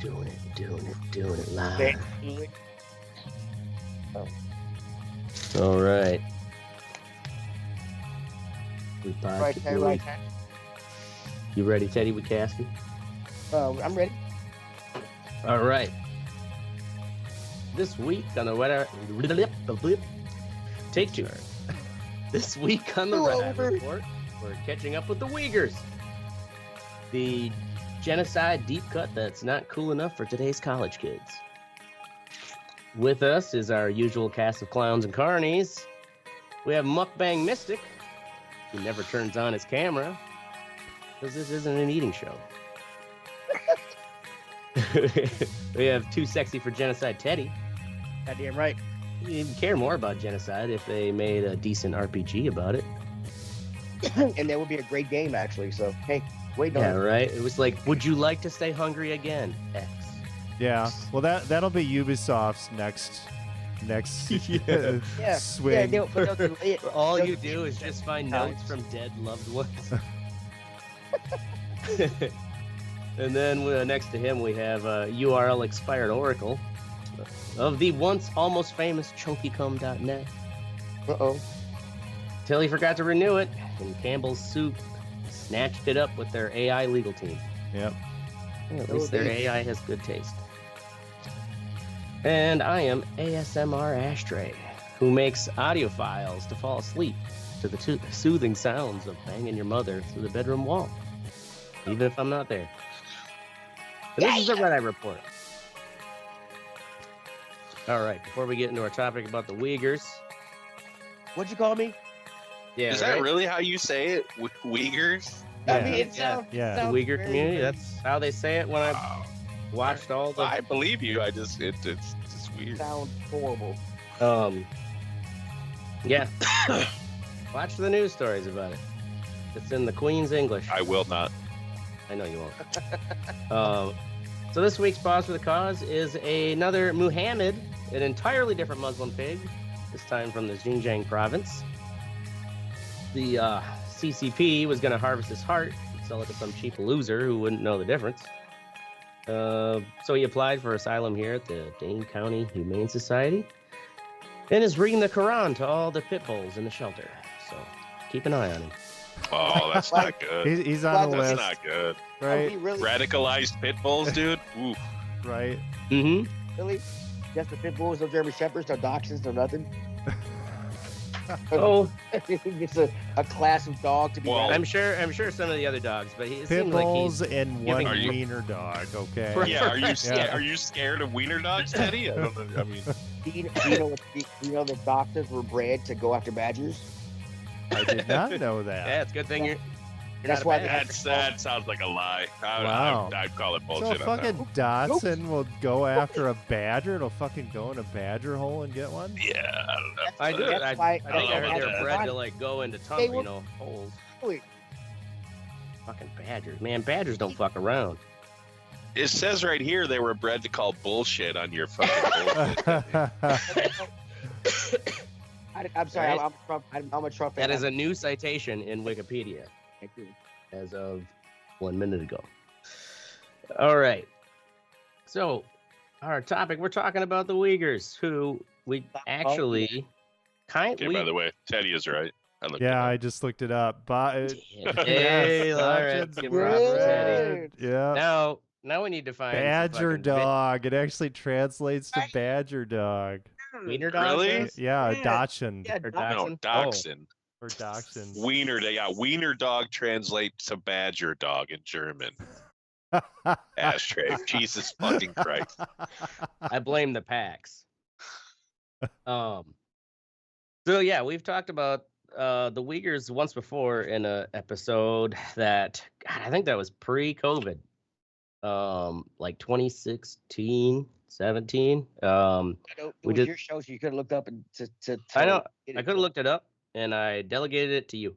Doing it live. All right. Right. You ready, Teddy, with casting? I'm ready. All right. This week on the weather, take two. This week on the Red Eye Report, we're catching up with the Uyghurs. The genocide deep cut that's not cool enough for today's college kids. With us is our usual cast of clowns and carnies. We have Mukbang Mystic, who never turns on his camera, because this isn't an eating show. We have Too Sexy for Genocide Teddy. Goddamn right. You'd care more about genocide if they made a decent RPG about it. And that would be a great game, actually. So, hey, wait on Yeah, it. right? It was like, would you like to stay hungry again? X. Yeah. Well, that'll be Ubisoft's next swing. Yeah, All you do is just find notes from dead loved ones. And then next to him, we have URL expired Oracle of the once almost famous chunkycomb.net. Uh-oh. Till he forgot to renew it, and Campbell's Soup snatched it up with their AI legal team. Yep. Yeah, at least their AI has good taste. And I am ASMR Ashtray, who makes audio files to fall asleep to the soothing sounds of banging your mother through the bedroom wall, even if I'm not there. And this is the Red Eye Report. All right, before we get into our topic about the Uyghurs. What'd you call me? Yeah, Is that really how you say it? Uyghurs? I mean, it sounds, The sounds Uyghur very, community, very- that's how they say it when I watched all the... I believe you. I just it's just weird. sounds horrible. Yeah. Watch the news stories about it. It's in the Queen's English. I will not. I know you won't. So this week's Pause for the Cause is another Muhammad, an entirely different Muslim pig, this time from the Xinjiang province. The CCP was going to harvest his heart and sell it to some cheap loser who wouldn't know the difference. So he applied for asylum here at the Dane County Humane Society and is reading the Quran to all the pit bulls in the shelter. So keep an eye on him. Oh, that's not good. He's on the That's list, not good. right? Really? Radicalized pit bulls, dude. Ooh. Right. Mm-hmm. Really? Just the pit bulls, no German shepherds, no dachshunds, no nothing? Oh, It's a class of dog to be Well, I'm sure some of the other dogs, but it Pit seems like bulls he's and one Are you- wiener dog. Okay. Right. Yeah, Yeah. are you scared of wiener dogs, Teddy? I don't know. I mean, Do you know that dachshunds were bred to go after badgers? I did not know that. yeah, it's a good thing you're That's not why a bad- that sounds like a lie. Wow. I'd call it So bullshit. a on that. fucking Dotson will go after a badger. It'll fucking go in a badger hole and get one. Yeah, I don't know. I do. That's I why- think I heard that's they're why- bred to like go into They were- holes. Wait. Fucking badgers, man. Badgers don't fuck around. It says right here they were bred to call bullshit on your fucking bullshit. I'm sorry, Right? I'm a Trump. I'm a Trump fan. That is a new citation in Wikipedia Thank you. as of 1 minute ago. All right. So, our topic, we're talking about the Uyghurs, who we actually Okay, by the way, Teddy is right. I looked it Yeah, up. I just looked it up. But Hey, Yes, all right. Dotchin's Give props to Teddy. Good. Yeah. Now we need to find some Badger fucking dog. It actually translates to badger dog. Wiener dog. Really? does? Yeah, Yeah. Dachshund Yeah, Or No, dachshund? dachshund. or Dachshund. Wiener, yeah, wiener dog translates to badger dog in German. Ashtray. Jesus fucking Christ. I blame the PAX. So yeah, we've talked about the Uyghurs once before in a episode that God, I think that was pre-COVID. Like 2016, 17. I know it We was did- your show, so you could have looked up and to I know. get I it. could have looked it up and I delegated it to you.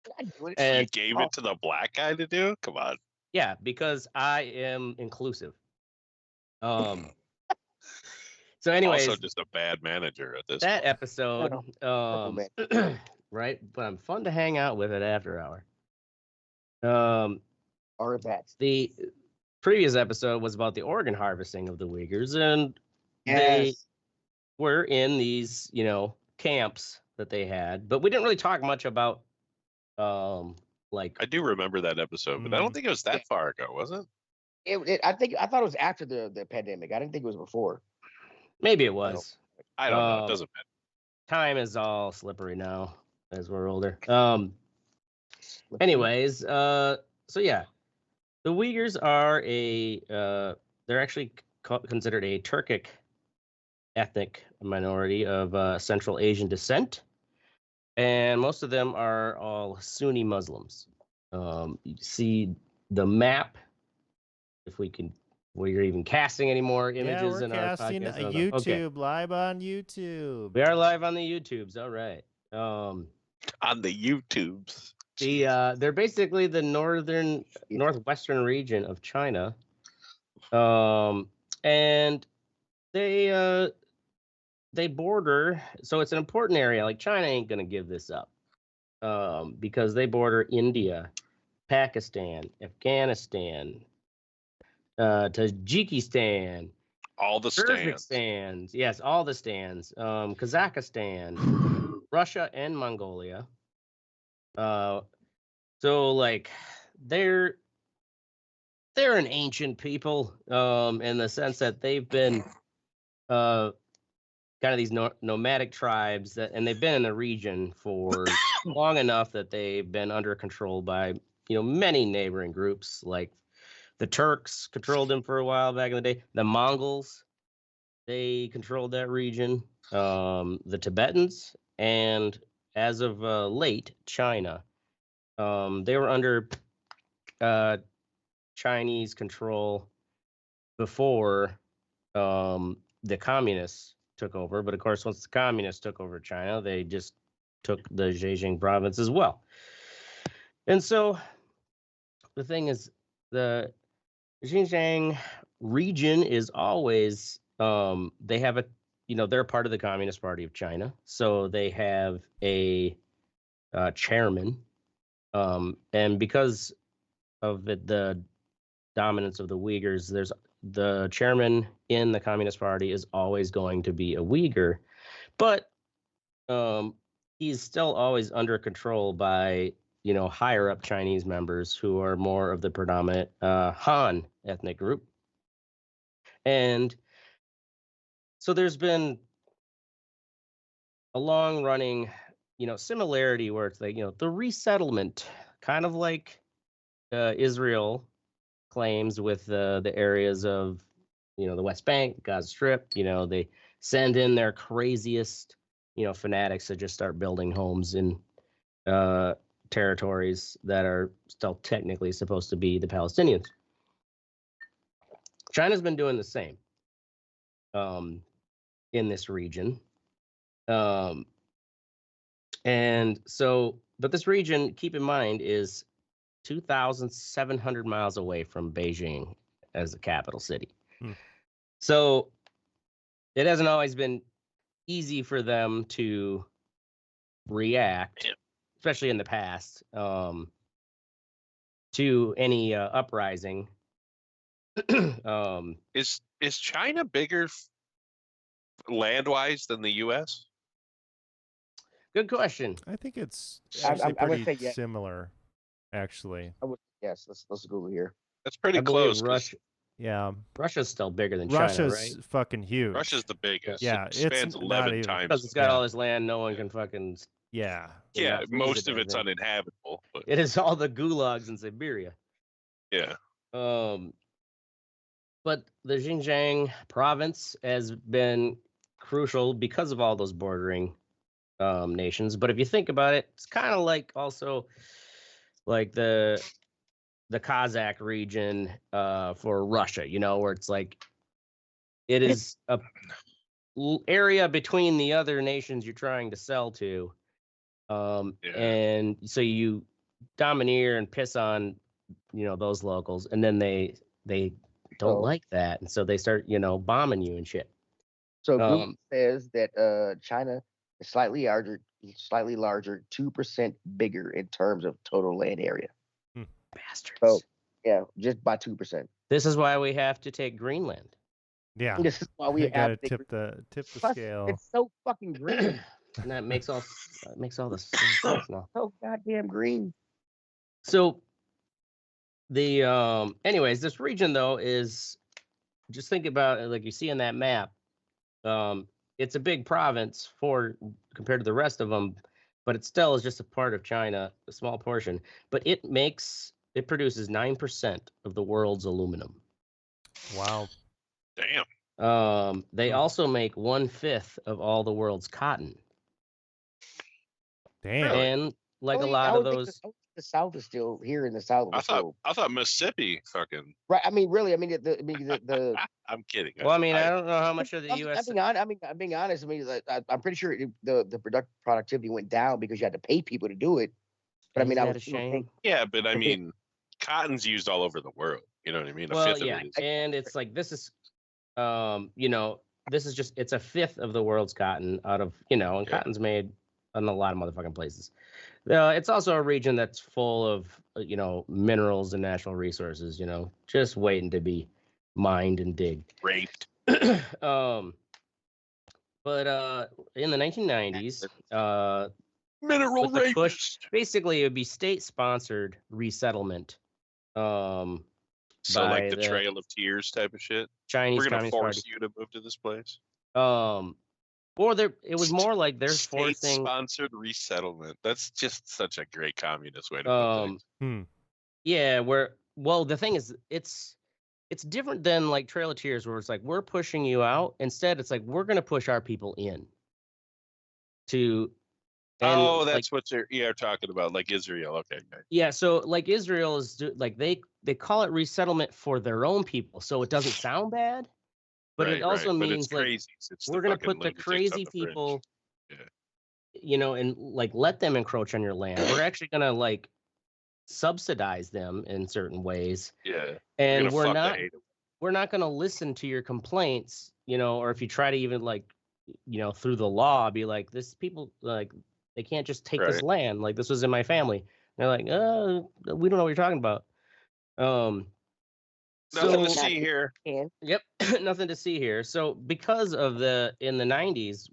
God, do it. And You gave it to the black guy to do? Come on. yeah, because I am inclusive. So anyways, Also just a bad manager at this that point. episode, man. right? But I'm fun to hang out with at after hour. Or bats. The previous episode was about the organ harvesting of the Uyghurs, and they Yes. were in these, camps that they had, but we didn't really talk much about, like, I do remember that episode, but I don't think it was that far ago, was it? I thought it was after the pandemic. I didn't think it was before. maybe it was. I don't know. It doesn't matter. Time is all slippery now as we're older. Anyways, so yeah, the Uyghurs are they're actually considered a Turkic ethnic minority of Central Asian descent, and most of them are all Sunni Muslims. You see the map, if we're even casting any more images we're in casting our podcast. YouTube, live on YouTube. We are live on the YouTubes. All right. On the YouTubes. They're basically the northwestern region of China, and they border. So it's an important area. Like China ain't gonna give this up, because they border India, Pakistan, Afghanistan, Tajikistan, All the stands. Kyrgyzstan. Yes, all the stands. Kazakhstan, Russia, and Mongolia. So like they're an ancient people, in the sense that they've been kind of these nomadic tribes and they've been in the region for long enough that they've been under control by many neighboring groups. Like the Turks controlled them for a while back in the day. The Mongols, they controlled that region. The Tibetans, and as of late, China. They were under Chinese control before the communists took over. But of course, once the communists took over China, they just took the Zhejiang province as well. And so the thing is, the Xinjiang region is always, they have they're part of the Communist Party of China. So they have a chairman. And because of the dominance of the Uyghurs, there's the chairman in the Communist Party is always going to be a Uyghur, but he's still always under control by higher up Chinese members who are more of the predominant Han ethnic group. And so there's been a long running similarity where it's like the resettlement, kind of like Israel claims with the areas of the West Bank, Gaza Strip. They send in their craziest fanatics to just start building homes in territories that are still technically supposed to be the Palestinians. China's been doing the same in this region. And so, but this region, keep in mind, is 2,700 miles away from Beijing as the capital city. So it hasn't always been easy for them to react, especially in the past, to any uprising. Is China bigger land-wise than the U.S.? Good question. I think it's I'm actually gonna pretty say yes. similar, actually. Yes, let's Google here. That's pretty I believe close. 'Cause Yeah, Russia's still bigger than Russia's China, right? fucking huge. Russia's the biggest. Yeah, it it's spans not 11 even- times. Because it's got all this land, no one can fucking. Yeah, Yeah, freeze most it, of I it's think. uninhabitable. But It is all the gulags in Siberia. yeah, But the Xinjiang province has been crucial because of all those bordering nations. But if you think about it, it's kind of like also like the Kazakh region for Russia, where it's like it is a area between the other nations you're trying to sell to. And so you domineer and piss on, those locals, and then they don't like that, and so they start, bombing you and shit. So Google says that China is slightly larger, 2% bigger in terms of total land area. Bastards. So Yeah, just by 2%. This is why we have to take Greenland. Yeah. This is why we You gotta have to tip the Plus, scale. It's so fucking green. And that makes all the sense now. So goddamn green. So the anyways, this region though is, just think about it, like you see in that map. It's a big province compared to the rest of them, but it still is just a part of China, a small portion. But it produces 9% of the world's aluminum. Wow. Damn. They also make 1/5 of all the world's cotton. Damn. Really? And like a Only- lot I of would think those, the South is still here in the South. I was still- thought Mississippi fucking. right. I mean, really. I mean, the I'm kidding. well, I mean, I don't know how much of the I'm U.S. I'm being honest. I mean, I'm pretty sure the productivity went down because you had to pay people to do it. But I mean, Isn't I that would a still shame? think Yeah, but I mean, cotton's used all over the world. You know what I mean? A Well, fifth yeah, of it is. and it's like this is, this is just, it's 1/5 of the world's cotton out of, and Yeah. cotton's made in a lot of motherfucking places. It's also a region that's full of, minerals and natural resources, just waiting to be mined and digged. Raped. But in the 1990s, Mineral with the rapist. push, basically it would be state-sponsored resettlement. So by like the the Trail of Tears type of shit. Chinese We're gonna Communist force Party. you to move to this place. Or it was more like they're forcing. State-sponsored resettlement. That's just such a great communist way to put things. Yeah, the thing is, it's different than like Trail of Tears, where it's like we're pushing you out. Instead, it's like we're gonna push our people in. That's what you're talking about, like Israel. Okay. Yeah, so like Israel is like they call it resettlement for their own people, so it doesn't sound bad, but it also But means it's like crazy. It's we're gonna put the crazy people, and like let them encroach on your land. We're actually gonna like subsidize them in certain ways. Yeah. And we're not gonna listen to your complaints, or if you try to even like, through the law, be like, this people like they can't just take this land. Like this was in my family. And they're like, we don't know what you're talking about. Nothing to see here. Yep, nothing to see here. So because of in the 90s,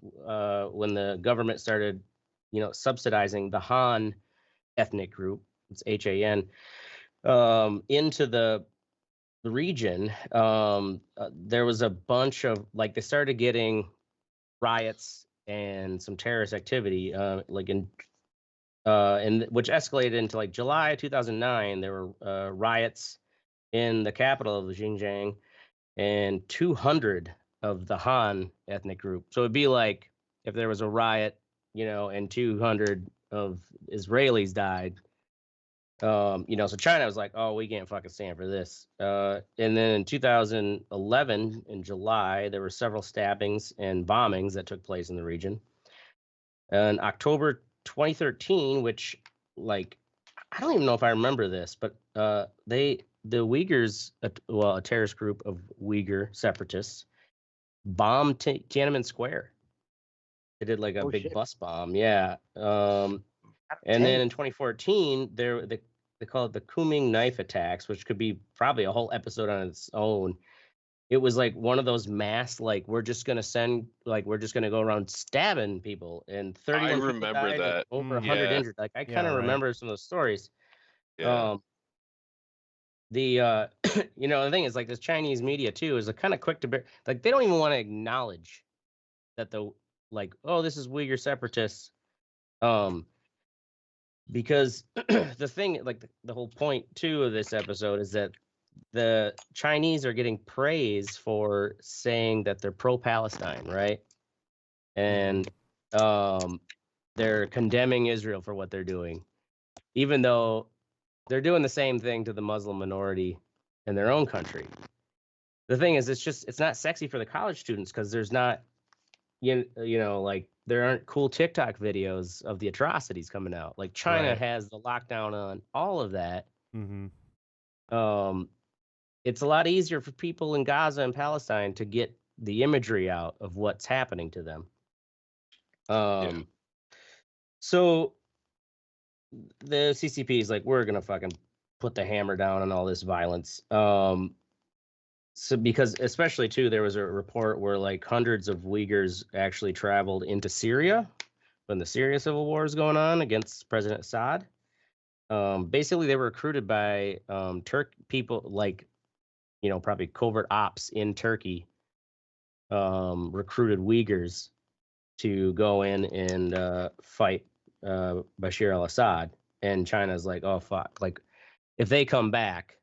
when the government started, subsidizing the Han ethnic group, it's HAN, into the region, there was a bunch of like they started getting riots and some terrorist activity, like in which escalated into like July 2009. There were riots in the capital of the Xinjiang, and 200 of the Han ethnic group. So it'd be like if there was a riot, and 200 of Israelis died. So China was like, oh, we can't fucking stand for this. And then in 2011, in July, there were several stabbings and bombings that took place in the region. And October 2013, which, like, I don't even know if I remember this, but the Uyghurs, a terrorist group of Uyghur separatists, bombed Tiananmen Square. They did like a big bus bomb, yeah. And then in 2014, they call it the Kunming knife attacks, which could be probably a whole episode on its own. It was like one of those mass, like we're just gonna go around stabbing people, and 31 people remember died, that. and over 100 injured. Like I kind of remember some of those stories. Yeah. The thing is, like, this Chinese media too is kind of quick to like they don't even want to acknowledge that this is Uyghur separatists, because the thing, like the whole point too of this episode is that the Chinese are getting praise for saying that they're pro-Palestine, right? And they're condemning Israel for what they're doing, even though they're doing the same thing to the Muslim minority in their own country. The thing is, it's not sexy for the college students because there's not, like there aren't cool TikTok videos of the atrocities coming out. Like China has the lockdown on all of that. It's a lot easier for people in Gaza and Palestine to get the imagery out of what's happening to them. So the CCP is like, we're gonna fucking put the hammer down on all this violence. So because especially too, there was a report where like hundreds of Uyghurs actually traveled into Syria when the Syria civil war is going on against President Assad. Basically, they were recruited by people like, probably covert ops in Turkey, recruited Uyghurs to go in and fight Bashir al-Assad. And China's like, oh, fuck. Like, if they come back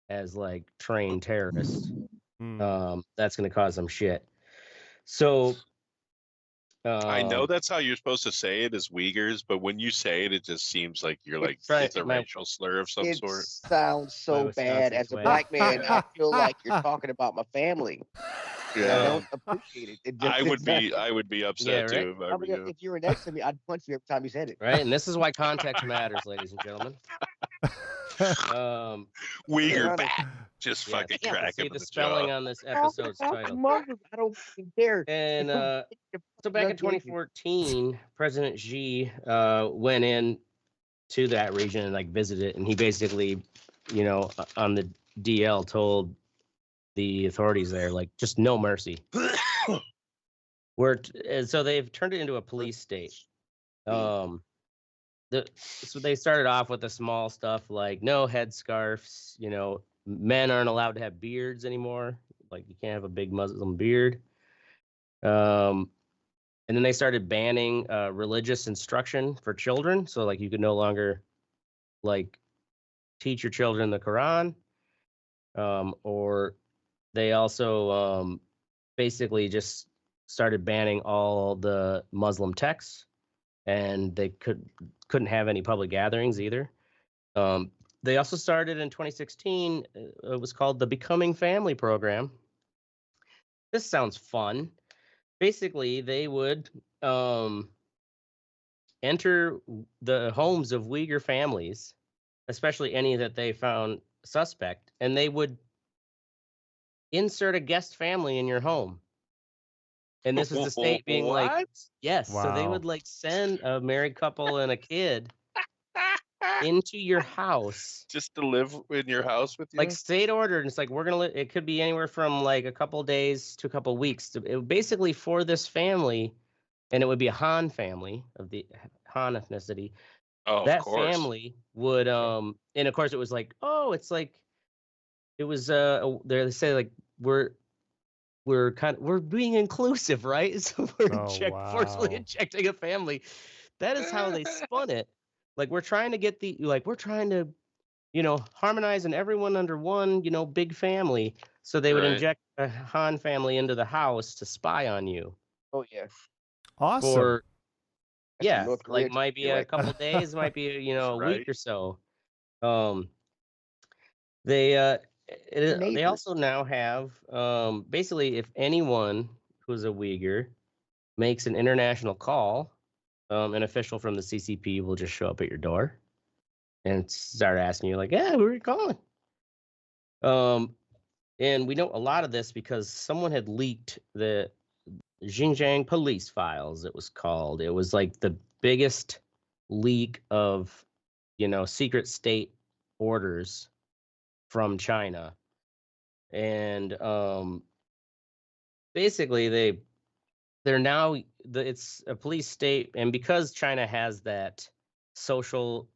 as like trained terrorists, that's going to cause some shit. So I know that's how you're supposed to say it as Uyghurs, but when you say it, it just seems like you're like right, it's a racial slur of some It sort. sounds so bad. As a way. black man, I feel like you're talking about my family. And I don't appreciate it. It just, I would be upset Yeah, right? too if I were you. If you were next to me, I'd punch you every time you said it. Right, and this is why context matters, ladies and gentlemen. Uyghur bat, just yeah, fucking see crack him the in the spelling jaw. on this episode's title. I don't care. And so back in 2014, President Xi went in to that region and like visited, and he basically, on the DL told the authorities there, like, just no mercy. And so they've turned it into a police state. So they started off with the small stuff like no headscarves, men aren't allowed to have beards anymore. Like, you can't have a big Muslim beard. And then they started banning religious instruction for children. So like you could no longer like teach your children the Quran. Or they also basically just started banning all the Muslim texts, and they couldn't have any public gatherings either. They also started in 2016. It was called the Becoming Family Program. This sounds fun. Basically, they would enter the homes of Uyghur families, especially any that they found suspect, and they would insert a guest family in your home. And this was the state being like, yes. Wow. So they would like send a married couple and a kid into your house just to live in your house with you, like state ordered. And it's like, we're gonna it could be anywhere from like a couple days to a couple weeks. It basically for this family, and it would be a Han family of the Han ethnicity. Oh, that of course. Family would and of course it was like, it was they say like we're being inclusive, right? So we're forcefully injecting a family. That is how they spun it. Like, we're trying to harmonize and everyone under one, big family. So they would inject a Han family into the house to spy on you. Oh yeah. Awesome. For like might be a couple days, might be a week or so. They also now have basically, if anyone who's a Uyghur makes an international call, an official from the CCP will just show up at your door and start asking you like, "Yeah, who are you calling?" And we know a lot of this because someone had leaked the Xinjiang police files. It was called. It was like the biggest leak of, secret state orders from China. And basically they're now it's a police state, and because China has that social,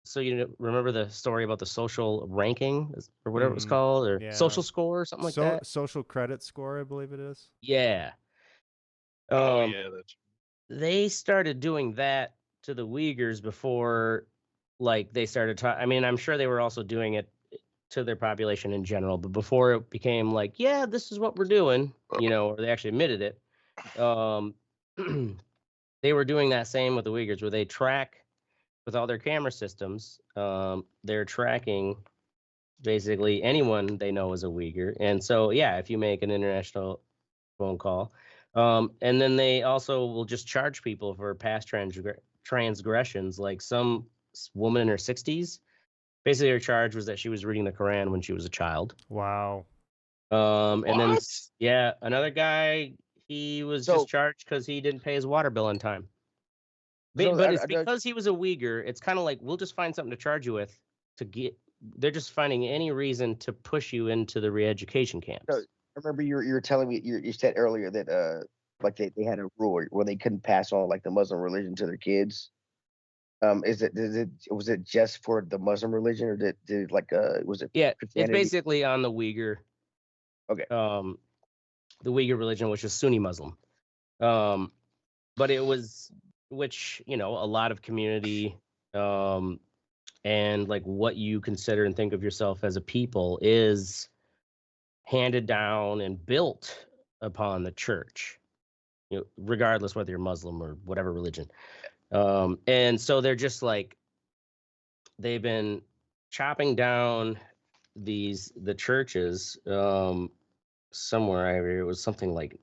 so remember the story about the social ranking or whatever it was called, or social score or something like that? Social credit score, I believe it is. Yeah. That's... They started doing that to the Uyghurs before, like, they started I mean, I'm sure they were also doing it to their population in general, but before it became like, yeah, this is what we're doing, or they actually admitted it, they were doing that same with the Uyghurs, where they track with all their camera systems. They're tracking basically anyone they know is a Uyghur. And so, yeah, if you make an international phone call, and then they also will just charge people for past transgressions. Like, some woman in her 60s, basically her charge was that she was reading the Quran when she was a child. Wow. And then, another guy, he was just charged because he didn't pay his water bill on time. But it's because he was a Uyghur. It's kind of like, we'll just find something to charge you with to they're just finding any reason to push you into the re-education camps. So, I remember you were telling me you said earlier that like they had a rule where they couldn't pass on like the Muslim religion to their kids. Was it just for the Muslim religion, or did like was it? Yeah, Christianity? it's basically on the Uyghur. Okay. The Uyghur religion, which is Sunni Muslim. But it was, which, you know, a lot of community and like what you consider and think of yourself as a people is handed down and built upon the church, you know, regardless whether you're Muslim or whatever religion. And so they're just like, they've been chopping down the churches somewhere. I read it was something like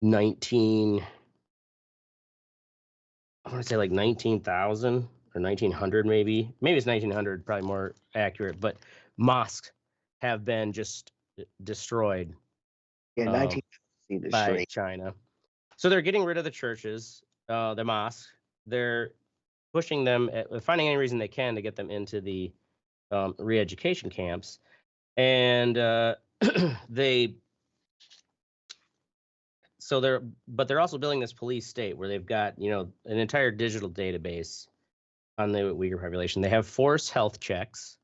19,000 or 1900, maybe it's 1900, probably more accurate, but mosques have been just destroyed. Yeah, 19 by China. So they're getting rid of the churches, the mosques. They're pushing them, finding any reason they can to get them into the re-education camps. And they're also building this police state where they've got, you know, an entire digital database on the Uyghur population. They have forced health checks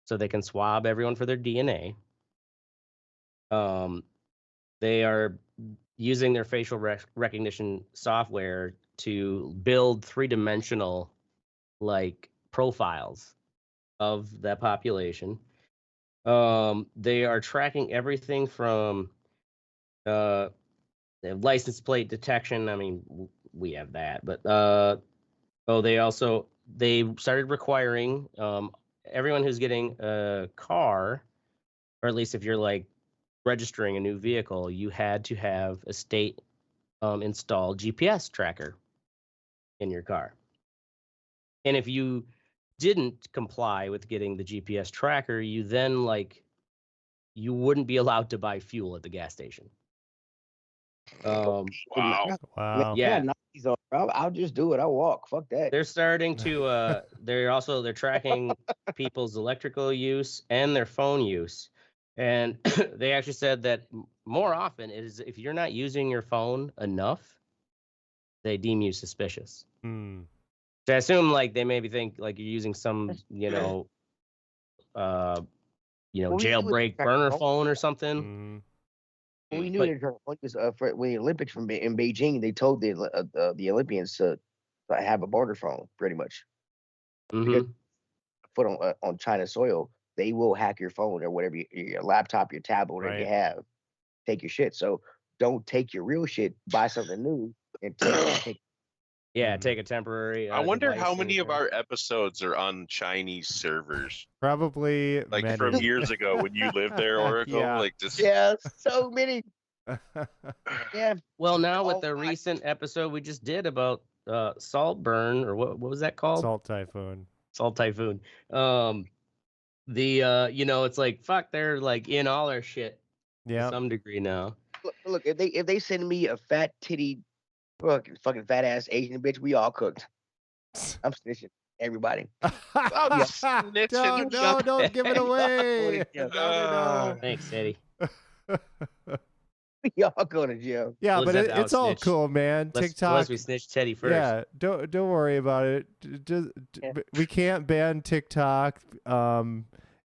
so they can swab everyone for their DNA. They are using their facial recognition software to build three-dimensional like profiles of that population. They are tracking everything from license plate detection. I mean, we have that, but they started requiring everyone who's getting a car, or at least if you're like registering a new vehicle, you had to have a state installed GPS tracker in your car. And if you didn't comply with getting the GPS tracker, you then you wouldn't be allowed to buy fuel at the gas station. Wow. Wow. Yeah. I'll just do it. I'll walk. Fuck that. They're starting to they're tracking people's electrical use and their phone use. And they actually said that more often it is if you're not using your phone enough, they deem you suspicious. Hmm. So I assume like they maybe think like you're using some, jailbreak burner phone or something. Mm. Well, we knew they were trying to for when the Olympics in Beijing, they told the Olympians to have a barter phone, pretty much. Because put on China's soil, they will hack your phone or whatever your laptop, your tablet, whatever you have, take your shit. So don't take your real shit, buy something new, and take. Yeah, take a temporary. I wonder how many of our episodes are on Chinese servers. Probably like many. from years ago when you lived there, Oracle. Yeah. Like just So many. Yeah. Well, now with the recent episode we just did about Saltburn, or what was that called? Salt Typhoon. Salt Typhoon. It's like fuck, they're like in all our shit to some degree now. Look, if they send me a fat titty, fucking fat ass Asian bitch, we all cooked. I'm snitching everybody. Don't give it away. No. Thanks, Eddie. Y'all going to jail. Yeah, Well, but it's all cool, man. TikTok. Unless we snitch Teddy first. Yeah, don't worry about it. We can't ban TikTok.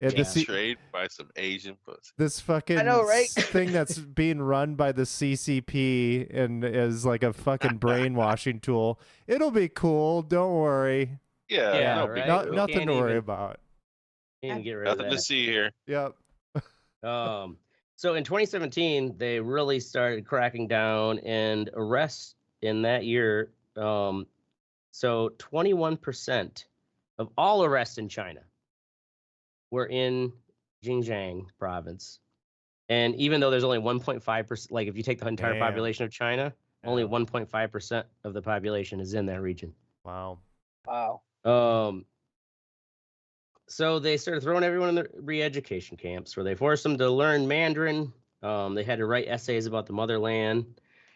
Trade by some Asian pussy. This fucking thing that's being run by the CCP and is like a fucking brainwashing tool. It'll be cool. Don't worry. Yeah, right? Nothing to worry about. Can't get rid of Nothing that. to see here. Yep. So in 2017, they really started cracking down and arrests in that year. So 21% of all arrests in China were in Xinjiang province. And even though there's only 1.5%, like if you take the entire population of China, only 1.5% of the population is in that region. Wow. So they started throwing everyone in the re-education camps where they forced them to learn Mandarin. They had to write essays about the motherland.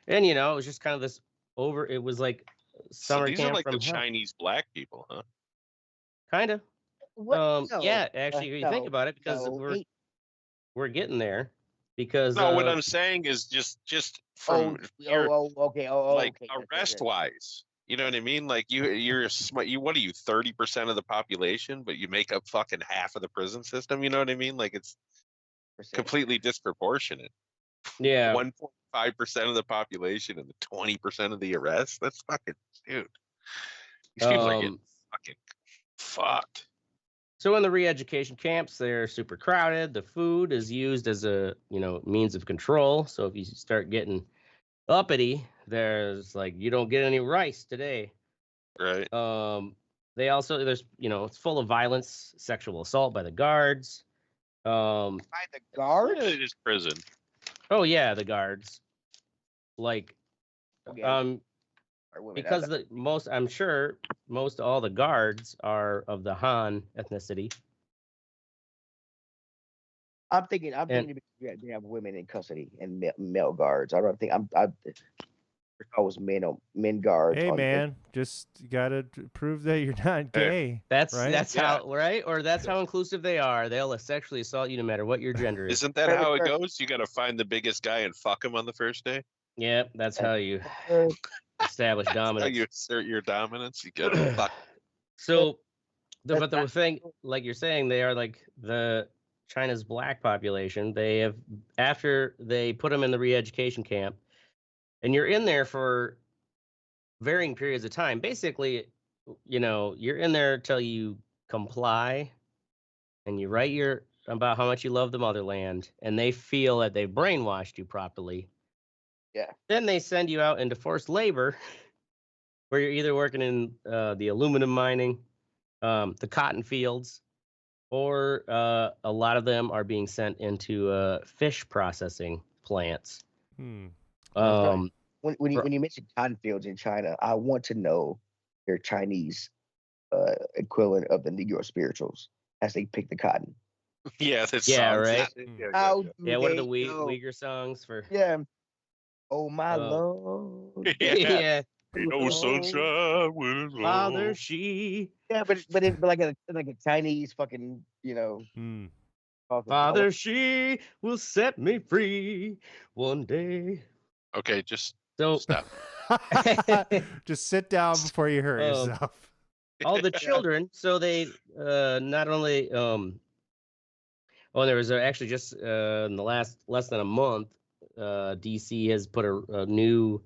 And, it was just kind of this it was like summer these camp are like from the hell. Chinese black people, huh? Kind of. What? No. Yeah, actually, if you think No, about it, because no. we're getting there, because No, what I'm saying is just from your Okay. like Okay. arrest wise. You know what I mean? Like you're smart. What are you, 30% of the population, but you make up fucking half of the prison system? You know what I mean? Like it's completely disproportionate. yeah. 1.5% of the population and the 20% of the arrests. That's fucking, dude. These people are getting fucking fucked. So in the re-education camps, they're super crowded. The food is used as a means of control. So if you start getting uppity, there's like, you don't get any rice today. Right. They also, there's it's full of violence, sexual assault by the guards. By the guards? Yeah, it is prison. Oh yeah, the guards. Like, Okay. because I'm sure most all the guards are of the Han ethnicity. I'm thinking they have women in custody and male guards. I don't think I was men guards. Hey man, just gotta prove that you're not gay. That's right? How right, or that's how inclusive they are. They'll sexually assault you no matter what your gender is. Isn't that how it goes? You got to find the biggest guy and fuck him on the first day. Yep, that's how you establish dominance. How you assert your dominance. You got to fuck. So, but the thing, like you're saying, they are like the China's black population. They have, after they put them in the re-education camp, and you're in there for varying periods of time. Basically, you're in there till you comply, and you write about how much you love the motherland, and they feel that they've brainwashed you properly. Yeah. Then they send you out into forced labor, where you're either working in the aluminum mining, the cotton fields, or a lot of them are being sent into fish processing plants. When you mention cotton fields in China, I want to know their Chinese equivalent of the Negro spirituals as they pick the cotton. Yeah, that's right. Yeah, what are the Uyghur songs for? Yeah. Oh my Lord. Yeah. No sunshine when it's Father, low. she. Yeah, but like a Chinese fucking Father, she will set me free one day. Okay, just So stop. Just sit down before you hurt yourself. All the children. So they not only there was actually just in the less than a month, DC has put a new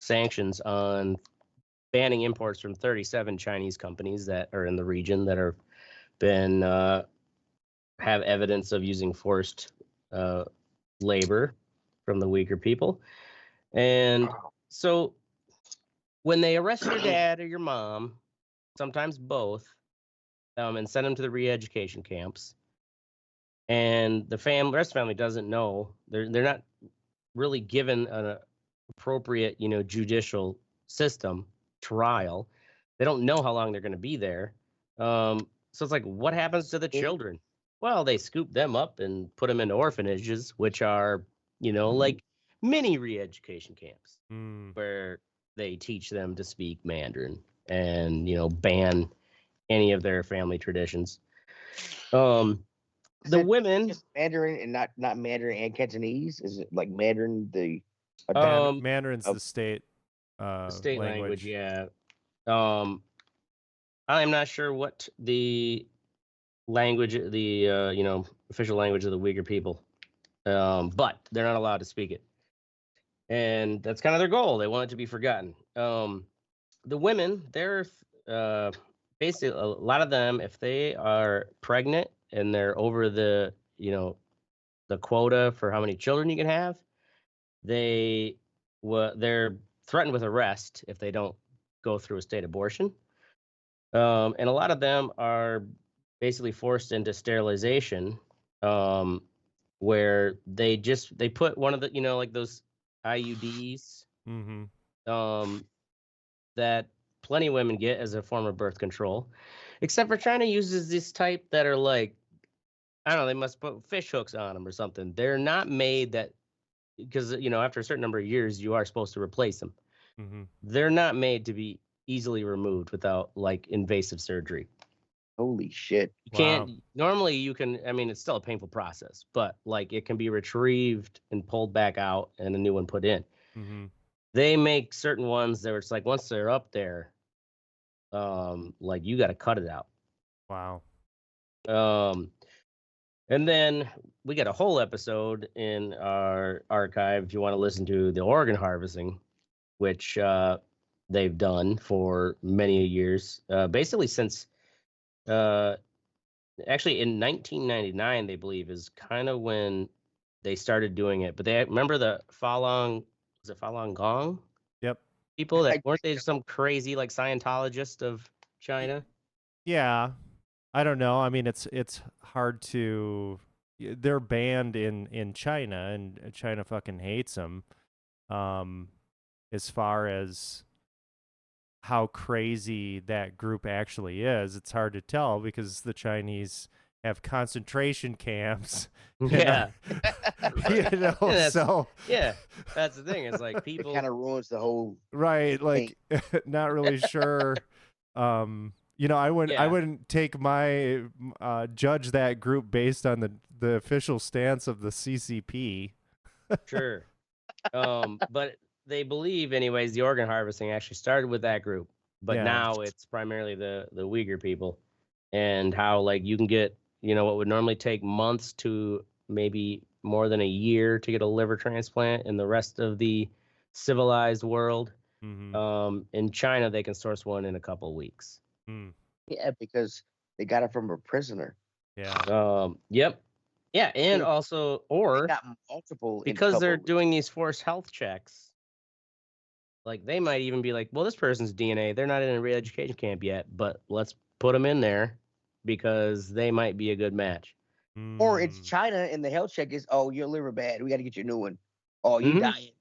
sanctions on banning imports from 37 Chinese companies that are in the region that are been have evidence of using forced labor from the Uyghur people. And so when they arrest your dad or your mom, sometimes both, and send them to the re-education camps, and the rest of the family doesn't know, they're not really given an appropriate, judicial system trial. They don't know how long they're going to be there. So it's like, what happens to the children? Well, they scoop them up and put them into orphanages, which are, like mini re-education camps where they teach them to speak Mandarin and, ban any of their family traditions. The women, Mandarin and not Mandarin and Cantonese? Is it like Mandarin Mandarin's the state language? Yeah. I'm not sure what the language, the official language of the Uyghur people, but they're not allowed to speak it, and that's kind of their goal. They want it to be forgotten. The women, they're basically, a lot of them, if they are pregnant and they're over the the quota for how many children you can have, they're threatened with arrest if they don't go through a state abortion. And a lot of them are basically forced into sterilization, where they put one of the, like those IUDs, that plenty of women get as a form of birth control, except for China uses this type that are like, I don't know, they must put fish hooks on them or something. They're not made that, because, after a certain number of years, you are supposed to replace them. They're not made to be easily removed without like invasive surgery. Holy shit! You can't normally. You can. I mean, it's still a painful process, but like it can be retrieved and pulled back out, and a new one put in. Mm-hmm. They make certain ones that it's like once they're up there, like you got to cut it out. Wow. And then we got a whole episode in our archive if you want to listen to the organ harvesting, which they've done for many years, basically since actually in 1999, they believe is kind of when they started doing it. But they remember the Falun Gong? Yep. People that weren't they some crazy like Scientologist of China? Yeah. I don't know. I mean, it's hard to. They're banned in China, and China fucking hates them. As far as how crazy that group actually is, it's hard to tell because the Chinese have concentration camps. Yeah. You know, so yeah, that's the thing. It's like people kind of ruins the whole right. Like, not really sure. You know, I wouldn't take my judge that group based on the official stance of the CCP. Sure. But they believe, anyways, the organ harvesting actually started with that group, but now it's primarily the Uyghur people, and how like you can get, you know, what would normally take months to maybe more than a year to get a liver transplant in the rest of the civilized world. Mm-hmm. In China, they can source one in a couple of weeks. Yeah, because they got it from a prisoner. Yeah. Yep. Yeah, and also, or got multiple because they're doing these forced health checks, like they might even be like, well, this person's DNA, they're not in a re-education camp yet, but let's put them in there because they might be a good match. Or it's China and the health check is, oh, your liver bad. We got to get you a new one. Oh, you dying.